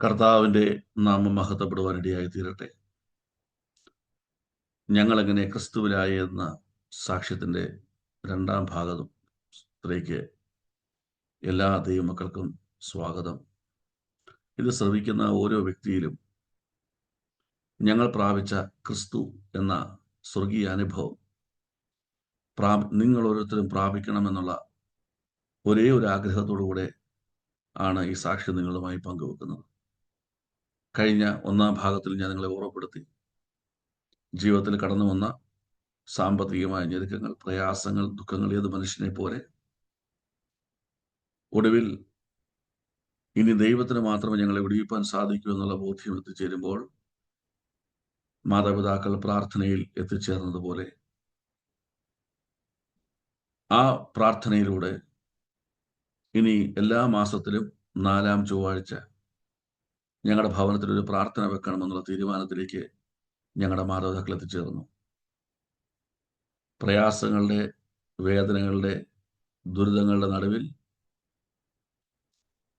കർത്താവിൻ്റെ നാമം മഹത്വപ്പെടുവാനിടയായി തീരട്ടെ. ഞങ്ങളെങ്ങനെ ക്രിസ്തുവിലായി എന്ന സാക്ഷ്യത്തിൻ്റെ രണ്ടാം ഭാഗത്തിലേക്ക് എല്ലാ ദൈവമക്കൾക്കും സ്വാഗതം. ഇത് ശ്രവിക്കുന്ന ഓരോ വ്യക്തിയിലും ഞങ്ങൾ പ്രാപിച്ച ക്രിസ്തു എന്ന സ്വർഗീയ അനുഭവം നിങ്ങൾ ഓരോരുത്തരും പ്രാപിക്കണമെന്നുള്ള ഒരേ ഒരു ആഗ്രഹത്തോടുകൂടെ ആണ് ഈ സാക്ഷ്യം നിങ്ങളുമായി പങ്കുവെക്കുന്നത്. കഴിഞ്ഞ ഒന്നാം ഭാഗത്തിൽ ഞാൻ നിങ്ങളെ ഓർമ്മപ്പെടുത്തി, ജീവിതത്തിൽ കടന്നു വന്ന സാമ്പത്തികമായ ഞെരുക്കങ്ങൾ, പ്രയാസങ്ങൾ, ദുഃഖങ്ങൾ ഏത് മനുഷ്യനെ പോലെ ഒടുവിൽ ഇനി ദൈവത്തിന് മാത്രമേ ഞങ്ങളെ വിടുവിപ്പാൻ സാധിക്കൂ എന്നുള്ള ബോധ്യം എത്തിച്ചേരുമ്പോൾ മാതാപിതാക്കൾ പ്രാർത്ഥനയിൽ എത്തിച്ചേർന്നതുപോലെ ആ പ്രാർത്ഥനയിലൂടെ ഇനി എല്ലാ മാസത്തിലും 4-ാം ചൊവ്വാഴ്ച ഞങ്ങളുടെ ഭവനത്തിൽ ഒരു പ്രാർത്ഥന വെക്കണമെന്നുള്ള തീരുമാനത്തിലേക്ക് ഞങ്ങളുടെ മാതാപിതാക്കൾ എത്തിച്ചേർന്നു. പ്രയാസങ്ങളുടെ, വേദനകളുടെ, ദുരിതങ്ങളുടെ നടുവിൽ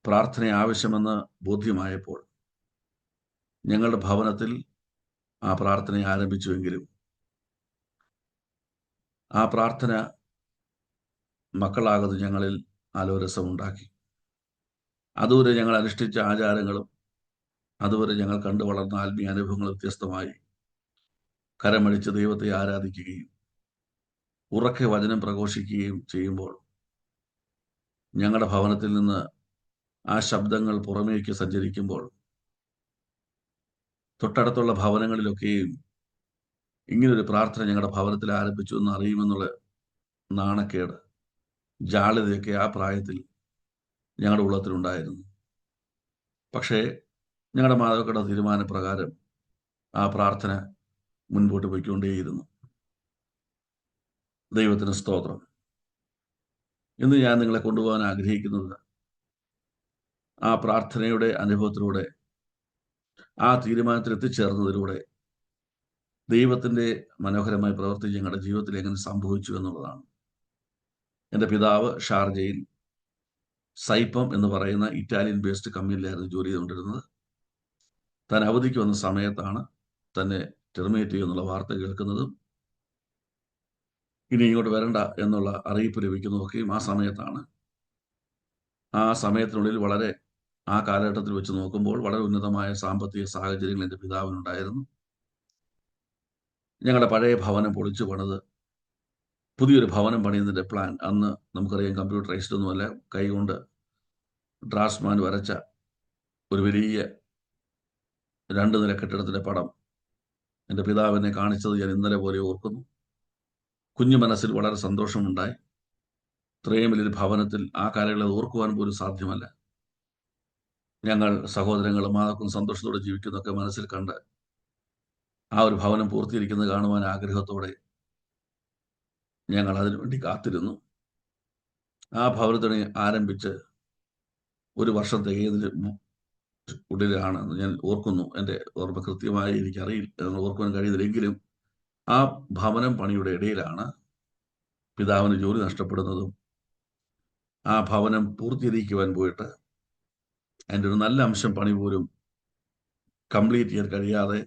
പ്രാർത്ഥന ആവശ്യമെന്ന് ബോധ്യമായപ്പോൾ ഞങ്ങളുടെ ഭവനത്തിൽ ആ പ്രാർത്ഥന ആരംഭിച്ചുവെങ്കിലും ആ പ്രാർത്ഥന മക്കളാകുന്നത് ഞങ്ങളിൽ ആലോരസമുണ്ടാക്കി. അതുവരെ ഞങ്ങൾ അനുഷ്ഠിച്ച ആചാരങ്ങളും അതുവരെ ഞങ്ങൾ കണ്ടു വളർന്ന ആത്മീയ അനുഭവങ്ങൾ വ്യത്യസ്തമായി കരമടിച്ച് ദൈവത്തെ ആരാധിക്കുകയും ഉറക്കെ വചനം പ്രഘോഷിക്കുകയും ചെയ്യുമ്പോൾ ഞങ്ങളുടെ ഭവനത്തിൽ നിന്ന് ആ ശബ്ദങ്ങൾ പുറമേക്ക് സഞ്ചരിക്കുമ്പോൾ തൊട്ടടുത്തുള്ള ഭവനങ്ങളിലൊക്കെയും ഇങ്ങനൊരു പ്രാർത്ഥന ഞങ്ങളുടെ ഭവനത്തിൽ ആരംഭിച്ചു എന്ന് അറിയുമെന്നുള്ള നാണക്കേട്, ജാള്യതയൊക്കെ ആ പ്രായത്തിൽ ഞങ്ങളുടെ ഉള്ളത്തിലുണ്ടായിരുന്നു. പക്ഷേ ഞങ്ങളുടെ മാതാപിതാക്കളുടെ തീരുമാനപ്രകാരം ആ പ്രാർത്ഥന മുൻപോട്ട് പോയിക്കൊണ്ടേയിരുന്നു. ദൈവത്തിന് സ്തോത്രം. ഇന്ന് ഞാൻ നിങ്ങളെ കൊണ്ടുപോകാൻ ആഗ്രഹിക്കുന്നത് ആ പ്രാർത്ഥനയുടെ അനുഭവത്തിലൂടെ, ആ തീരുമാനത്തിൽ എത്തിച്ചേർന്നതിലൂടെ ദൈവത്തിൻ്റെ മനോഹരമായ പ്രവൃത്തി ഞങ്ങളുടെ ജീവിതത്തിൽ എങ്ങനെ സംഭവിച്ചു എന്നുള്ളതാണ്. എൻ്റെ പിതാവ് ഷാർജയിൽ സൈപ്പം എന്ന് പറയുന്ന ഇറ്റാലിയൻ ബേസ്ഡ് കമ്പനിയിലായിരുന്നു ജോലി ചെയ്തുകൊണ്ടിരുന്നത്. താൻ അവധിക്ക് വന്ന സമയത്താണ് തന്നെ ടെർമിനേറ്റ് ചെയ്യുന്നുള്ള വാർത്ത കേൾക്കുന്നതും ഇനി ഇങ്ങോട്ട് വരണ്ട എന്നുള്ള അറിയിപ്പ് ലഭിക്കുന്നതൊക്കെയും ആ സമയത്താണ്. ആ സമയത്തിനുള്ളിൽ ആ കാലഘട്ടത്തിൽ വെച്ച് നോക്കുമ്പോൾ വളരെ ഉന്നതമായ സാമ്പത്തിക സാഹചര്യങ്ങൾ എൻ്റെ പിതാവിനുണ്ടായിരുന്നു. ഞങ്ങളുടെ പഴയ ഭവനം പൊളിച്ചു പണിത് പുതിയൊരു ഭവനം പണിയുന്നതിൻ്റെ പ്ലാൻ, അന്ന് നമുക്കറിയാം കമ്പ്യൂട്ടറൈസ്ഡ് ഒന്നുമല്ല, കൈകൊണ്ട് ഡ്രാഫ്റ്റ്സ്മാൻ വരച്ച ഒരു വലിയ 2 നില കെട്ടിടത്തിൻ്റെ പടം എൻ്റെ പിതാവിനെ കാണിച്ചത് ഞാൻ ഇന്നലെ പോലെ ഓർക്കുന്നു. കുഞ്ഞു മനസ്സിൽ വളരെ സന്തോഷമുണ്ടായി. ഇത്രയും വലിയൊരു ഭവനത്തിൽ ആ കാലങ്ങളിൽ ഓർക്കുവാൻ പോലും സാധ്യമല്ല. ഞങ്ങൾ സഹോദരങ്ങളും മാതാക്കളും സന്തോഷത്തോടെ ജീവിക്കുന്നതൊക്കെ മനസ്സിൽ കണ്ട് ആ ഒരു ഭവനം പൂർത്തീകരിക്കുന്നത് കാണുവാൻ ആഗ്രഹത്തോടെ ഞങ്ങൾ അതിനുവേണ്ടി കാത്തിരുന്നു. ആ ഭവനത്തിന് ആരംഭിച്ച് ഒരു വർഷം തികയുന്നതിന് ഉള്ളിലാണ് ഞാൻ ഓർക്കുന്നു. എൻ്റെ ഓർമ്മ കൃത്യമായി എനിക്കറിയില്ല, ഓർക്കുവാൻ കഴിയുന്നില്ലെങ്കിലും ആ ഭവനം പണിയുടെ ഇടയിലാണ് പിതാവിന് ജോലി നഷ്ടപ്പെടുന്നതും ആ ഭവനം പൂർത്തീകരിക്കുവാൻ പോയിട്ട് അതിൻ്റെ ഒരു നല്ല അംശം പണി പോലും കംപ്ലീറ്റ് ചെയ്യാൻ കഴിയാതെ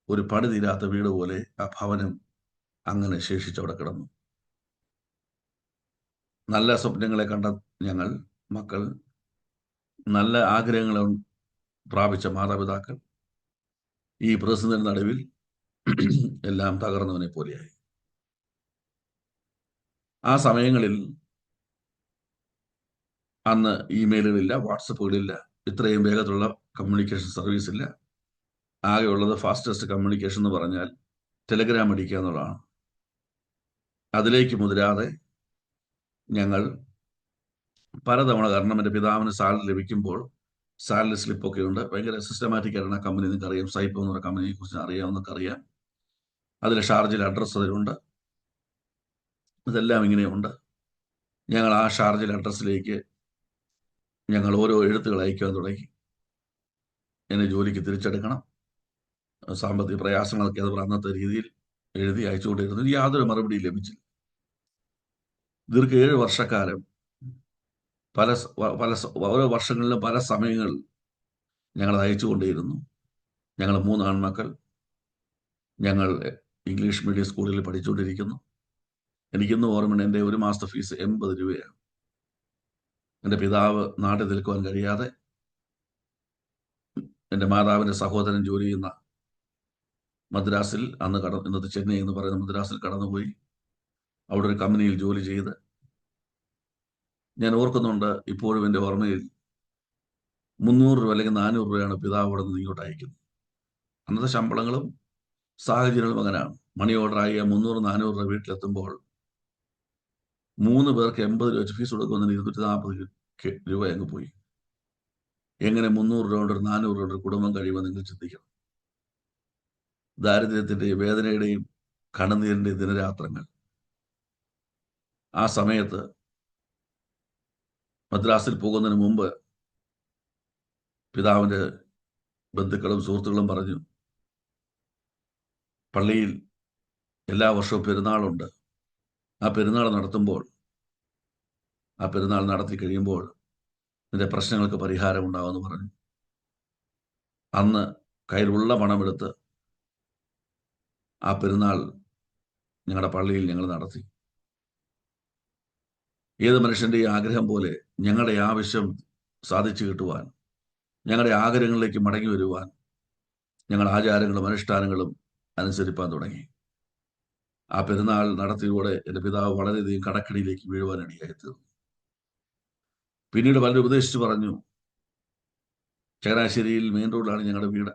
ഒരു പണി തീരാത്ത വീട് പോലെ ആ ഭവനം അങ്ങനെ ശേഷിച്ചവിടെ കിടന്നു. നല്ല സ്വപ്നങ്ങളെ കണ്ട ഞങ്ങൾ മക്കൾ, നല്ല ആഗ്രഹങ്ങളും പ്രാപിച്ച മാതാപിതാക്കൾ ഈ പ്രതിസന്ധിയുടെ നടുവിൽ എല്ലാം തകർന്നവനെ പോലെയായി. ആ സമയങ്ങളിൽ അന്ന് ഇമെയിലുകളില്ല, വാട്സപ്പുകളില്ല, ഇത്രയും വേഗത്തിലുള്ള കമ്മ്യൂണിക്കേഷൻ സർവീസ് ഇല്ല. ആകെയുള്ളത് ഫാസ്റ്റസ്റ്റ് കമ്മ്യൂണിക്കേഷൻ എന്ന് പറഞ്ഞാൽ ടെലഗ്രാം അടിക്കുക എന്നുള്ളതാണ്. അതിലേക്ക് മുതിരാതെ ഞങ്ങൾ പലതവണ, കാരണം എൻ്റെ പിതാവിന് സാലറി ലഭിക്കുമ്പോൾ സാലറി സ്ലിപ്പൊക്കെ ഉണ്ട്. ഭയങ്കര സിസ്റ്റമാറ്റിക് ആയിട്ടാണ് ആ കമ്പനി, നിങ്ങൾക്ക് അറിയാം, സൈപ്പം എന്ന് പറയുന്ന കമ്പനിയെ കുറിച്ച് അറിയാവുന്നതൊക്കെ അറിയാം. അതിൽ ഷാർജയിൽ അഡ്രസ്സ് അതിലുണ്ട്. ഇതെല്ലാം ഇങ്ങനെയുണ്ട്. ഞങ്ങൾ ആ ഷാർജയിൽ അഡ്രസ്സിലേക്ക് ഞങ്ങൾ ഓരോ എഴുത്തുകൾ അയക്കുവാൻ തുടങ്ങി. എന്നെ ജോലിക്ക് തിരിച്ചെടുക്കണം, സാമ്പത്തിക പ്രയാസങ്ങളൊക്കെ അത് അന്നത്തെ രീതിയിൽ എഴുതി അയച്ചുകൊണ്ടിരുന്നു. യാതൊരു മറുപടിയും ലഭിച്ചില്ല. ദീർഘ 7 വർഷക്കാലം ഓരോ വർഷങ്ങളിലും പല സമയങ്ങളിൽ ഞങ്ങളത് അയച്ചുകൊണ്ടേയിരുന്നു. ഞങ്ങൾ 3 ആൺമക്കൾ. ഞങ്ങൾ ഇംഗ്ലീഷ് മീഡിയം സ്കൂളിൽ പഠിച്ചുകൊണ്ടിരിക്കുന്നു. എനിക്കിന്നും ഓർമ്മയുണ്ട്, എൻ്റെ ഒരു മാസത്തെ ഫീസ് 80 രൂപയാണ്. എൻ്റെ പിതാവ് നാട്ടിൽ നിൽക്കുവാൻ കഴിയാതെ എൻ്റെ മാതാവിൻ്റെ സഹോദരൻ ജോലി ചെയ്യുന്ന മദ്രാസിൽ, ഇന്നത്തെ ചെന്നൈ എന്ന് പറയുന്ന മദ്രാസിൽ കടന്നുപോയി. അവിടെ ഒരു കമ്പനിയിൽ ജോലി ചെയ്ത് ഞാൻ ഓർക്കുന്നുണ്ട്, ഇപ്പോഴും എൻ്റെ ഓർമ്മയിൽ 300 രൂപ അല്ലെങ്കിൽ 400 രൂപയാണ് പിതാവ് അവിടെ നിന്ന് ഇങ്ങോട്ട് അയക്കുന്നത്. അന്നത്തെ ശമ്പളങ്ങളും സാഹചര്യങ്ങളും അങ്ങനെയാണ്. മണി ഓർഡർ ആയ 300-400 രൂപ വീട്ടിലെത്തുമ്പോൾ 3 പേർക്ക് 80 രൂപ വെച്ച് ഫീസ് കൊടുക്കുമെന്ന് 240 രൂപ അങ്ങ് പോയി. എങ്ങനെ 300 രൂപ കൊണ്ട് ഒരു 400 രൂപ കൊണ്ട് ഒരു കുടുംബം കഴിയുമെന്ന് നിങ്ങൾ ചിന്തിക്കണം. ദാരിദ്ര്യത്തിന്റെയും വേദനയുടെയും കണ്ണുനീരിന്റെയും ദിനരാത്രങ്ങൾ. ആ സമയത്ത് മദ്രാസിൽ പോകുന്നതിന് മുമ്പ് പിതാവിന്റെ ബന്ധുക്കളും സുഹൃത്തുക്കളും പറഞ്ഞു, പള്ളിയിൽ എല്ലാ വർഷവും പെരുന്നാളുണ്ട്. ആ പെരുന്നാൾ നടത്തുമ്പോൾ, ആ പെരുന്നാൾ നടത്തി കഴിയുമ്പോൾ നിന്റെ പ്രശ്നങ്ങൾക്ക് പരിഹാരം ഉണ്ടാവുമെന്ന് പറഞ്ഞു. അന്ന് കയ്യിലുള്ള പണമെടുത്ത് ആ പെരുന്നാൾ ഞങ്ങളുടെ പള്ളിയിൽ ഞങ്ങൾ നടത്തി. ഏത് മനുഷ്യന്റെയും ആഗ്രഹം പോലെ ഞങ്ങളുടെ ആവശ്യം സാധിച്ചു കിട്ടുവാൻ, ഞങ്ങളുടെ ആഗ്രഹങ്ങളിലേക്ക് മടങ്ങി വരുവാൻ ഞങ്ങൾ ആചാരങ്ങളും അനുഷ്ഠാനങ്ങളും അനുസരിപ്പാൻ തുടങ്ങി. ആ പെരുന്നാൾ നടത്തിയതോടെ എൻ്റെ പിതാവ് വളരെയധികം കടക്കണിയിലേക്ക് വീഴുവാനിടയായി തീർന്നു. പിന്നീട് പലരും ഉപദേശിച്ചു പറഞ്ഞു, ചങ്ങനാശ്ശേരിയിൽ മെയിൻ റോഡിലാണ് ഞങ്ങളുടെ വീട്.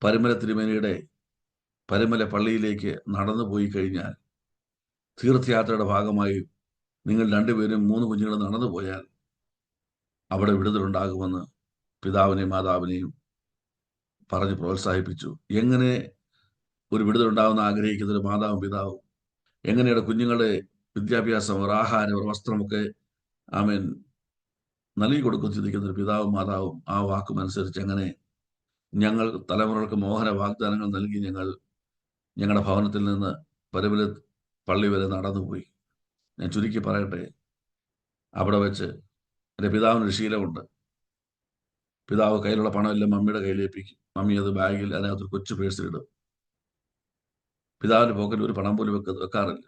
പരുമല തിരുമേനിയുടെ പരുമല പള്ളിയിലേക്ക് നടന്നു പോയി കഴിഞ്ഞാൽ, തീർത്ഥയാത്രയുടെ ഭാഗമായി നിങ്ങൾ 2 പേരും 3 കുഞ്ഞുങ്ങളും നടന്നു പോയാൽ അവിടെ വിടുതലുണ്ടാകുമെന്ന് പിതാവിനെയും മാതാവിനെയും പറഞ്ഞ് പ്രോത്സാഹിപ്പിച്ചു. എങ്ങനെ ഒരു വിടുതലുണ്ടാകുന്ന ആഗ്രഹിക്കുന്ന ഒരു മാതാവും പിതാവും എങ്ങനെയാണ് കുഞ്ഞുങ്ങളുടെ വിദ്യാഭ്യാസം, ഒരു ആഹാരം, ഒരു വസ്ത്രമൊക്കെ ആമേൻ നൽകി കൊടുക്കും ചിന്തിക്കുന്ന ഒരു പിതാവും മാതാവും ആ വാക്കും അനുസരിച്ച് അങ്ങനെ ഞങ്ങൾ തലമുറകൾക്ക് മോഹന വാഗ്ദാനങ്ങൾ നൽകി ഞങ്ങളുടെ ഭവനത്തിൽ നിന്ന് പരുമല പള്ളി വരെ നടന്നുപോയി. ഞാൻ ചുരുക്കി പറയട്ടെ, അവിടെ വെച്ച് എൻ്റെ പിതാവിനൊരു ശീലമുണ്ട്. പിതാവ് കയ്യിലുള്ള പണമെല്ലാം മമ്മിയുടെ കയ്യിലേൽപ്പിക്കും. മമ്മി അത് ബാഗിൽ അതിനകത്തൊരു കൊച്ചു പേഴ്സിലിടും. പിതാവിന്റെ പോക്കറ്റിൽ ഒരു പണം പോലും വെക്കാറില്ല.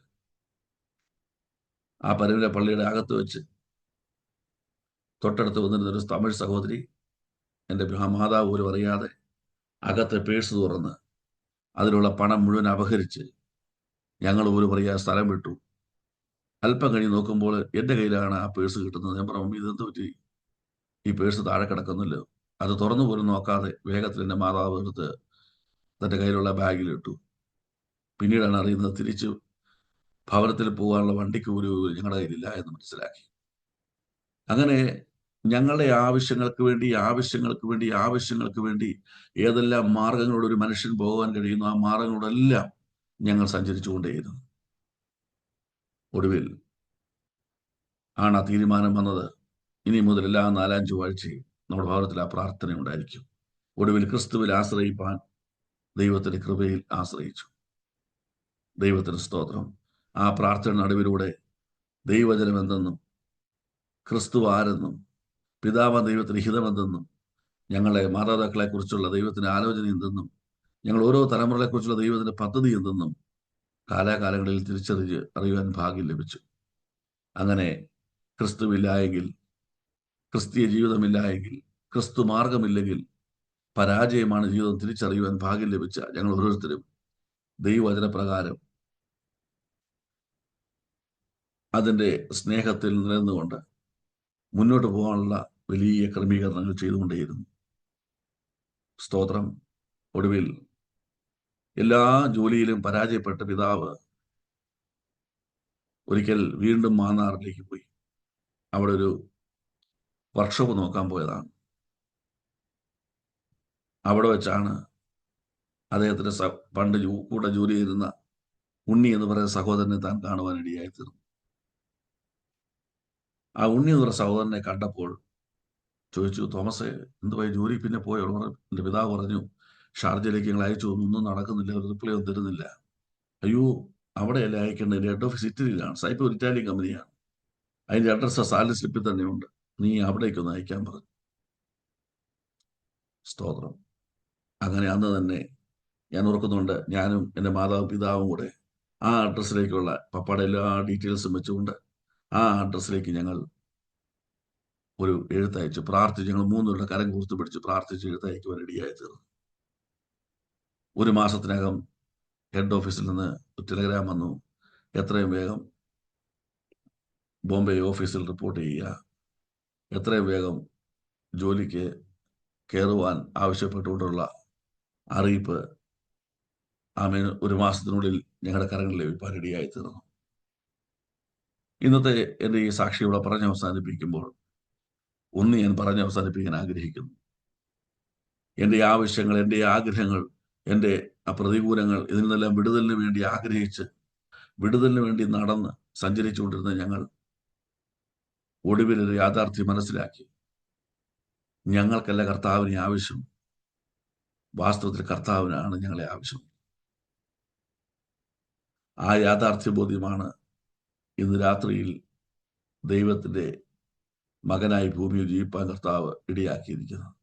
ആ പരുമല പള്ളിയുടെ അകത്ത് വെച്ച് തൊട്ടടുത്ത് വന്നിരുന്ന ഒരു തമിഴ് സഹോദരി എൻ്റെ മാതാവ് പോലും അറിയാതെ അകത്തെ പേഴ്സ് തുറന്ന് അതിലുള്ള പണം മുഴുവൻ അപഹരിച്ച് ഞങ്ങൾ പോലും അറിയാതെ സ്ഥലം വിട്ടു. അല്പം കഴിഞ്ഞ് നോക്കുമ്പോൾ എൻ്റെ കയ്യിലാണ് ആ പേഴ്സ് കിട്ടുന്നത്. ഞാൻ പറഞ്ഞു, മമ്മി ഇതെന്ത് പറ്റി? ഈ പേഴ്സ് താഴെ കിടക്കുന്നില്ലോ. അത് തുറന്നു പോലും നോക്കാതെ വേഗത്തിൽ എൻ്റെ മാതാവ് എടുത്ത് തൻ്റെ കയ്യിലുള്ള ബാഗിലിട്ടു. പിന്നീടാണ് അറിയുന്നത്, തിരിച്ചു ഭവനത്തിൽ പോകാനുള്ള വണ്ടിക്ക് ഒരു ഞങ്ങളുടെ കയ്യിലില്ല എന്ന് മനസ്സിലാക്കി. അങ്ങനെ ഞങ്ങളുടെ ആവശ്യങ്ങൾക്ക് വേണ്ടി ഏതെല്ലാം മാർഗങ്ങളോട് ഒരു മനുഷ്യൻ പോകാൻ കഴിയുന്നു, ആ മാർഗങ്ങളോടെല്ലാം ഞങ്ങൾ സഞ്ചരിച്ചുകൊണ്ടേയിരുന്നു. ഒടുവിൽ ആണ് ആ തീരുമാനം വന്നത്, ഇനി മുതൽ എല്ലാ 4-5 ചൊവ്വാഴ്ചയും നമ്മുടെ ഭവനത്തിൽ ആ പ്രാർത്ഥന ഉണ്ടായിരിക്കും. ഒടുവിൽ ക്രിസ്തുവിൽ ആശ്രയിപ്പാൻ ദൈവത്തിന്റെ കൃപയിൽ ആശ്രയിച്ചു. ദൈവത്തിന് സ്തോത്രം. ആ പ്രാർത്ഥന നടുവിലൂടെ ദൈവജനം എന്തെന്നും, ക്രിസ്തു ആരെന്നും, പിതാവ് ദൈവത്തിന് ഹിതമെന്തെന്നും, ഞങ്ങളെ മാതാപിതാക്കളെ കുറിച്ചുള്ള ദൈവത്തിന്റെ ആലോചന എന്തെന്നും, ഞങ്ങൾ ഓരോ തലമുറകളെ കുറിച്ചുള്ള ദൈവത്തിന്റെ പദ്ധതി എന്തെന്നും കാലാകാലങ്ങളിൽ അറിയുവാൻ ഭാഗ്യം ലഭിച്ചു. അങ്ങനെ ക്രിസ്തുവില്ലായെങ്കിൽ, ക്രിസ്തീയ ജീവിതമില്ലായെങ്കിൽ, ക്രിസ്തു മാർഗമില്ലെങ്കിൽ പരാജയമാണ് ജീവിതം തിരിച്ചറിയുവാൻ ഭാഗ്യം ലഭിച്ച ഞങ്ങൾ ഓരോരുത്തരും ദൈവവചനപ്രകാരം അതിൻ്റെ സ്നേഹത്തിൽ നിലനിന്നുകൊണ്ട് മുന്നോട്ട് പോകാനുള്ള വലിയ ക്രമീകരണങ്ങൾ ചെയ്തുകൊണ്ടേയിരുന്നു. സ്തോത്രം. ഒടുവിൽ എല്ലാ ജോലിയിലും പരാജയപ്പെട്ട പിതാവ് ഒരിക്കൽ വീണ്ടും മാന്നാറിലേക്ക് പോയി. അവിടെ ഒരു വർക്ക്ഷോപ്പ് നോക്കാൻ പോയതാണ്. അവിടെ വെച്ചാണ് അദ്ദേഹത്തിന്റെ പണ്ട് കൂടെ ജോലി ചെയ്തിരുന്ന ഉണ്ണി എന്ന് പറയുന്ന സഹോദരനെ താൻ കാണുവാനിടയായി തീർന്നു. ആ ഉണ്ണി എന്ന് പറയുന്ന സഹോദരനെ കണ്ടപ്പോൾ ചോദിച്ചു, തോമസേ എന്തുവായി ജോലി പിന്നെ പോയോ? എൻ്റെ പിതാവ് പറഞ്ഞു, ഷാർജയിലേക്ക് ഞങ്ങൾ അയച്ചു, ഒന്നും നടക്കുന്നില്ല, ഒരു റിപ്ലൈ ഒന്നും തരുന്നില്ല. അയ്യോ, അവിടെയല്ല അയക്കേണ്ടത്, ഹെഡ് ഓഫീസ് ഇറ്റലിയിലാണ്, സൈപ്പ് ഒരു ഇറ്റാലിയൻ കമ്പനിയാണ്, അതിന്റെ അഡ്രസ് സാലറി സ്ലിപ്പിൽ തന്നെയുണ്ട്, നീ അവിടേക്കൊന്ന് അയക്കാൻ പറഞ്ഞു. സ്തോത്രം. അങ്ങനെ അന്ന് തന്നെ ഞാൻ ഓർക്കുന്നുണ്ട്, ഞാനും എൻ്റെ മാതാവും പിതാവും കൂടെ ആ അഡ്രസ്സിലേക്കുള്ള പപ്പയുടെ എല്ലാ ഡീറ്റെയിൽസും വെച്ചുകൊണ്ട് ആ അഡ്രസ്സിലേക്ക് ഞങ്ങൾ ഒരു എഴുത്തയച്ചു, പ്രാർത്ഥിച്ചു. ഞങ്ങൾ മൂന്നുപേരുടെ കരം കൂർത്ത് പിടിച്ച് പ്രാർത്ഥിച്ച് എഴുത്തയക്കുവാൻ റെഡിയായി തീർന്നു. ഒരു മാസത്തിനകം ഹെഡ് ഓഫീസിൽ നിന്ന് ഒരു ടെലഗ്രാം വന്നു, എത്രയും വേഗം ബോംബെ ഓഫീസിൽ റിപ്പോർട്ട് ചെയ്യുക, എത്രയും വേഗം ജോലിക്ക് കയറുവാൻ ആവശ്യപ്പെട്ടുകൊണ്ടുള്ള അറിയിപ്പ് ഒരു മാസത്തിനുള്ളിൽ ഞങ്ങളുടെ കരങ്ങളിൽ ലഭിക്കാൻ റെഡിയായി തീർന്നു. ഇന്നത്തെ എൻ്റെ ഈ സാക്ഷിയോടെ പറഞ്ഞ് അവസാനിപ്പിക്കുമ്പോൾ ഒന്ന് ഞാൻ പറഞ്ഞ് അവസാനിപ്പിക്കാൻ ആഗ്രഹിക്കുന്നു. എൻ്റെ ആവശ്യങ്ങൾ, എൻ്റെ ആഗ്രഹങ്ങൾ, എൻ്റെ പ്രതികൂലങ്ങൾ, ഇതിൽ നിന്നെല്ലാം വിടുതലിന് വേണ്ടി ആഗ്രഹിച്ച് വിടുതലിന് വേണ്ടി നടന്ന് സഞ്ചരിച്ചുകൊണ്ടിരുന്ന ഞങ്ങൾ ഒടുവിലൊരു യാഥാർത്ഥ്യം മനസ്സിലാക്കി. ഞങ്ങൾക്കല്ല കർത്താവിനെ ആവശ്യം, വാസ്തവത്തിൽ കർത്താവിനാണ് ഞങ്ങളെ ആവശ്യം. ആ യാഥാർത്ഥ്യ ബോധ്യമാണ് ഇന്ന് രാത്രിയിൽ ദൈവത്തിൻ്റെ മകനായി ഭൂമിയിൽ ജീവിപ്പാൻ കർത്താവ് ഇടയാക്കിയിരിക്കുന്നത്.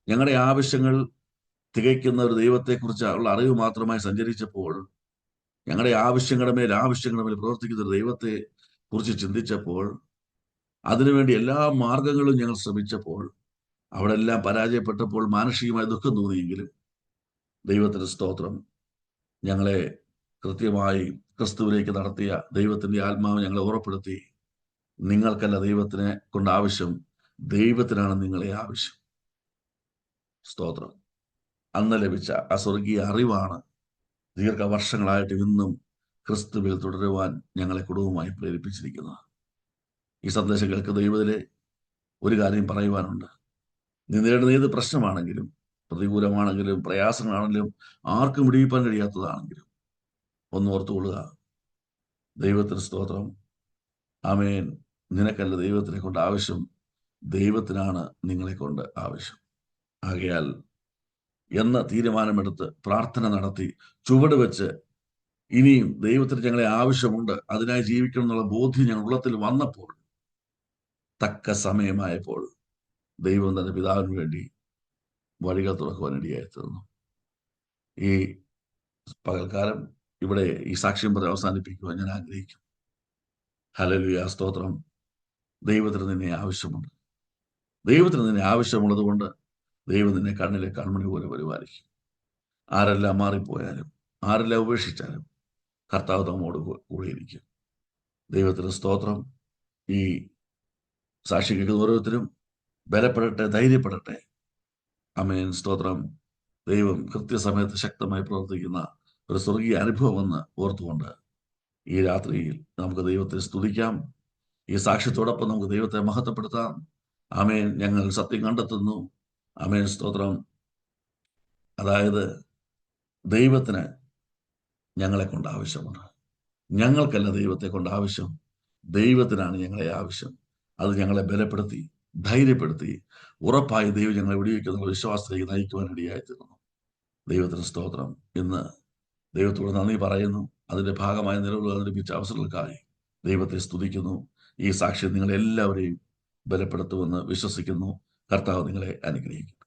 ഞങ്ങളുടെ ആവശ്യങ്ങൾ തികയ്ക്കുന്ന ഒരു ദൈവത്തെക്കുറിച്ചുള്ള അറിവ് മാത്രമായി സഞ്ചരിച്ചപ്പോൾ, ഞങ്ങളുടെ ആവശ്യങ്ങളുടെ മേൽ പ്രവർത്തിക്കുന്ന ഒരു ദൈവത്തെ കുറിച്ച് ചിന്തിച്ചപ്പോൾ, അതിനുവേണ്ടി എല്ലാ മാർഗങ്ങളും ഞങ്ങൾ ശ്രമിച്ചപ്പോൾ, അവിടെ എല്ലാം പരാജയപ്പെട്ടപ്പോൾ മാനുഷികമായ ദുഃഖം തോന്നിയെങ്കിലും ദൈവത്തിന് സ്തോത്രം, ഞങ്ങളെ കൃത്യമായി ക്രിസ്തുവിലേക്ക് നടത്തിയ ദൈവത്തിൻ്റെ ആത്മാവ് ഞങ്ങളെ ഉറപ്പെടുത്തി, നിങ്ങൾക്കല്ല ദൈവത്തിനെ കൊണ്ട് ആവശ്യം, ദൈവത്തിനാണ് നിങ്ങളെ ആവശ്യം. സ്തോത്രം. അന്ന് ലഭിച്ച ആ സ്വർഗീയ അറിവാണ് ദീർഘവർഷങ്ങളായിട്ട് ഇന്നും ക്രിസ്തുവിൽ തുടരുവാൻ ഞങ്ങളെ കുടുംബമായി പ്രേരിപ്പിച്ചിരിക്കുന്നത്. ഈ സന്ദേശം കേൾക്കുന്ന ദൈവത്തിലെ ഒരു കാര്യം പറയുവാനുണ്ട്. നീ നേരിടുന്ന ഏത് പ്രശ്നമാണെങ്കിലും, പ്രതികൂലമാണെങ്കിലും, പ്രയാസങ്ങളാണെങ്കിലും, ആർക്കും വിടിയിപ്പാൻ കഴിയാത്തതാണെങ്കിലും ഒന്ന് ഓർത്തുകൊള്ളുക, ദൈവത്തിന് സ്തോത്രം, ആമേൻ, നിനക്കല്ല ദൈവത്തിനെ കൊണ്ട് ആവശ്യം, ദൈവത്തിനാണ് നിങ്ങളെ കൊണ്ട് ആവശ്യം. ആകയാൽ എന്ന തീരുമാനമെടുത്ത് പ്രാർത്ഥന നടത്തി ചുവട് വെച്ച് ഇനിയും ദൈവത്തിന് ഞങ്ങളെ ആവശ്യമുണ്ട്, അതിനായി ജീവിക്കണം എന്നുള്ള ബോധ്യം ഞങ്ങൾ ഉള്ളത്തിൽ വന്നപ്പോൾ, തക്ക സമയമായപ്പോൾ ദൈവം തന്റെ പിതാവിന് വേണ്ടി വഴികൾ തുറക്കുവാൻ ഇടയായി തീർന്നു. ഈ പകൽക്കാലം ഇവിടെ ഈ സാക്ഷ്യം പറഞ്ഞ് അവസാനിപ്പിക്കുവാൻ ഞാൻ ആഗ്രഹിക്കും. ഹല്ലേലൂയ, സ്തോത്രം. ദൈവത്തിന് നിന്നെ ആവശ്യമുണ്ട്. ദൈവത്തിന് നിന്നെ ആവശ്യമുള്ളത് കൊണ്ട് ദൈവം നിന്നെ കണ്ണിലെ കൺമണി പോലെ പരിപാലിക്കും. ആരെല്ലാം മാറിപ്പോയാലും, ആരെല്ലാം ഉപേക്ഷിച്ചാലും കർത്താവ് നമ്മോട് കൂടിയിരിക്കും. ദൈവത്തിന് സ്തോത്രം. ഈ സാക്ഷി കേൾക്കുന്ന ഓരോരുത്തരും ബലപ്പെടട്ടെ, ധൈര്യപ്പെടട്ടെ. ആമേൻ, സ്തോത്രം. ദൈവം കൃത്യസമയത്ത് ശക്തമായി പ്രവർത്തിക്കുന്ന ഒരു സ്വർഗീയ അനുഭവമെന്ന് ഓർത്തുകൊണ്ട് ഈ രാത്രിയിൽ നമുക്ക് ദൈവത്തെ സ്തുതിക്കാം. ഈ സാക്ഷ്യത്തോടൊപ്പം നമുക്ക് ദൈവത്തെ മഹത്വപ്പെടുത്താം. ആമേൻ. ഞങ്ങൾ സത്യം കണ്ടെത്തുന്നു. ആമേൻ, സ്തോത്രം. അതായത് ദൈവത്തിന് ഞങ്ങളെ കൊണ്ട് ആവശ്യമാണ്. ഞങ്ങൾക്കല്ല ദൈവത്തെ കൊണ്ട് ആവശ്യം, ദൈവത്തിനാണ് ഞങ്ങളെ ആവശ്യം. അത് ഞങ്ങളെ ബലപ്പെടുത്തി, ധൈര്യപ്പെടുത്തി, ഉറപ്പായി ദൈവം ഞങ്ങളെ വിടിവെക്കുന്ന വിശ്വാസത്തിലേക്ക് നയിക്കുവാൻ ഇടയായിത്തീർന്നു. ദൈവത്തിന് സ്തോത്രം. ഇന്ന് ദൈവത്തോട് നന്ദി പറയുന്നു. അതിന്റെ ഭാഗമായി നിലവിൽ അവതരിപ്പിച്ച അവസരങ്ങൾക്കായി ദൈവത്തെ സ്തുതിക്കുന്നു. ഈ സാക്ഷ്യം നിങ്ങളെല്ലാവരെയും ബലപ്പെടുത്തുമെന്ന് വിശ്വസിക്കുന്നു. കർത്താവ് നിങ്ങളെ അനുഗ്രഹിക്കും.